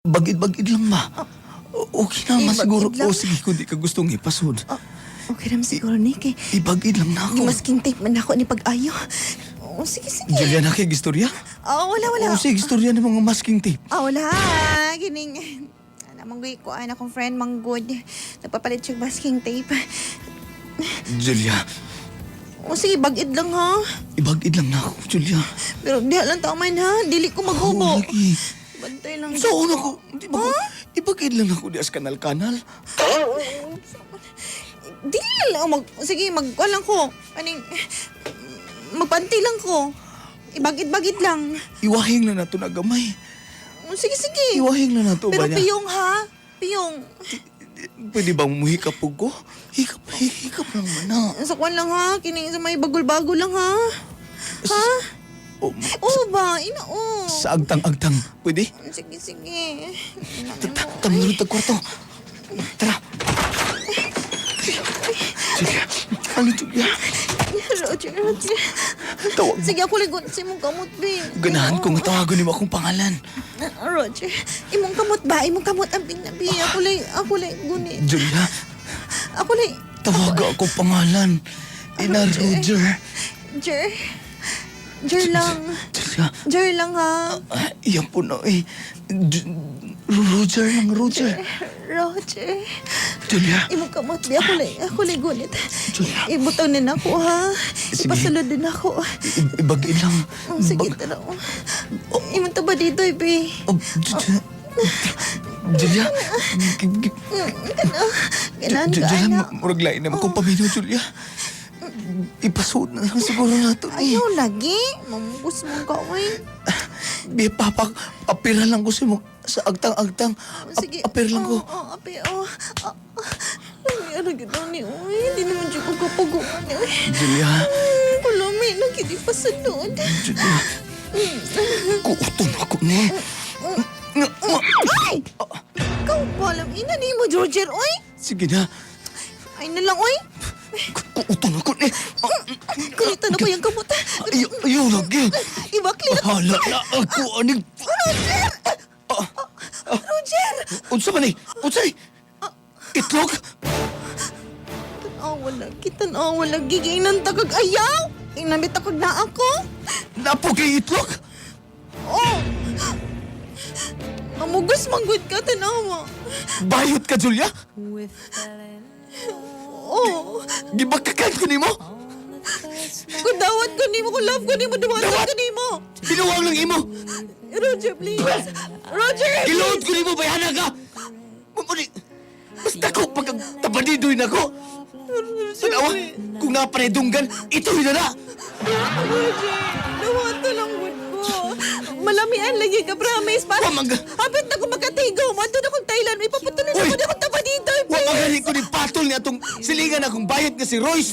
Bagid-bagid lang ma. Okay naman siguro. Ibagid lang. O sige, kung di ka gustong ipasod. Okay naman siguro ni kay Ibagid lang na ako. gimasking tape man ako ni pag-ayo. Sige, sige. Julia na kay gistorya? Wala. O sige, gistorya ng mga masking tape. Wala. Gining. Manggoy ko, akong friend, manggod. Nagpapalit siya masking tape. Julia, Sige, bagid lang ha. ibagid lang na ako, Julia. Pero di lang tao man ha. Dili ko maghubo. Lagi. Bantay lang. So, una ko, di ba ko, ibagid lang ako di as kanal-kanal. Dili lang. Sige, magwalang ko. Magpanti lang ko. Ibagid-bagid lang. Iwahing lang na ito na gamay. Sige, sige. Iwahing lang na ito Pero ba niya? piyong ha. Piyong. Pwede bang muhikap po ko? Hikap lang man na. Sakwan lang ha. Kining sa may bagol-bago lang ha. Ha? O, Ba? Ina. sa agtang-agtang, pwede? Sige, sige. Tamirod tag kwarto. Tara. Julia, ano Julia? Roger. Tawag mo. Sige, ako ligon sa imong kamot, babe. Ganahan ko nga tawagan mo akong pangalan. Roger, imong kamot ba? Imong kamot ang pinabi. Ako lay, guni. Julia, Ako lay, tawaga ako pangalan. Ina Roger. Jer lang. Julia, Jer lang ha. iyan po na eh. Roger lang, Roger. Roger. Julia, Imong kamot, ba? Ako lay gunit. Julia. Ibutaw din ako ha. Sige. Ipasulod din ako. ibagay lang. Sige, tara. Imong ba dito, babe? Julia, Ganan ka, Julia, anak. murag lain naman kung paminaw, Julia. Ipasod na lang siguro nato eh. Ayaw lagi. Mamugos mo ka, oy. Apira lang ko sa agtang-agtang. Sige. Apira lang ko. Api. Ano gito ni, oy. Hindi naman siya ko kapaguman, oy. Julia, Kulami, nakiti pa sa doon. Julia. Kuuton ako ni. Ay! Ikaw ba alam, ina ni mo, Roger, oy. Sige na. Ay na lang, oy. Kuuton ako ni. Kunita na ko yung kamot. Ayaw lagi. Ibakli na. Hala na ako, aning. Roger! Unsa man eh? Unsa eh? Itlog? Tanawa lagi. Gainan takag ayaw. Inamit takag na ako. Napo kay itlog? Mamugos manggod ka, tanawa. Bayot ka, Julia? Gibagkakan ko ni mo? Kung dawat ko ni mo, kung love ko ni mo, dawatan ko ni mo. Binuwang lang imo. Roger, please. Roger! Gilood ko ni mo, bayana ka! Mamuni, basta ko pagkagtabadidoy na ko. Tanawa, kung naparedunggan, ito'y na na. Roger, dawatan lang good ko. Malamian lagi ka, promise. Wamang... Hapit na ko makatigo. Mato na kong Thailand. May paputunan Uy! ako na akong taba dito. Wamang ko ni patol niya itong silingan akong bayad nga si Royce.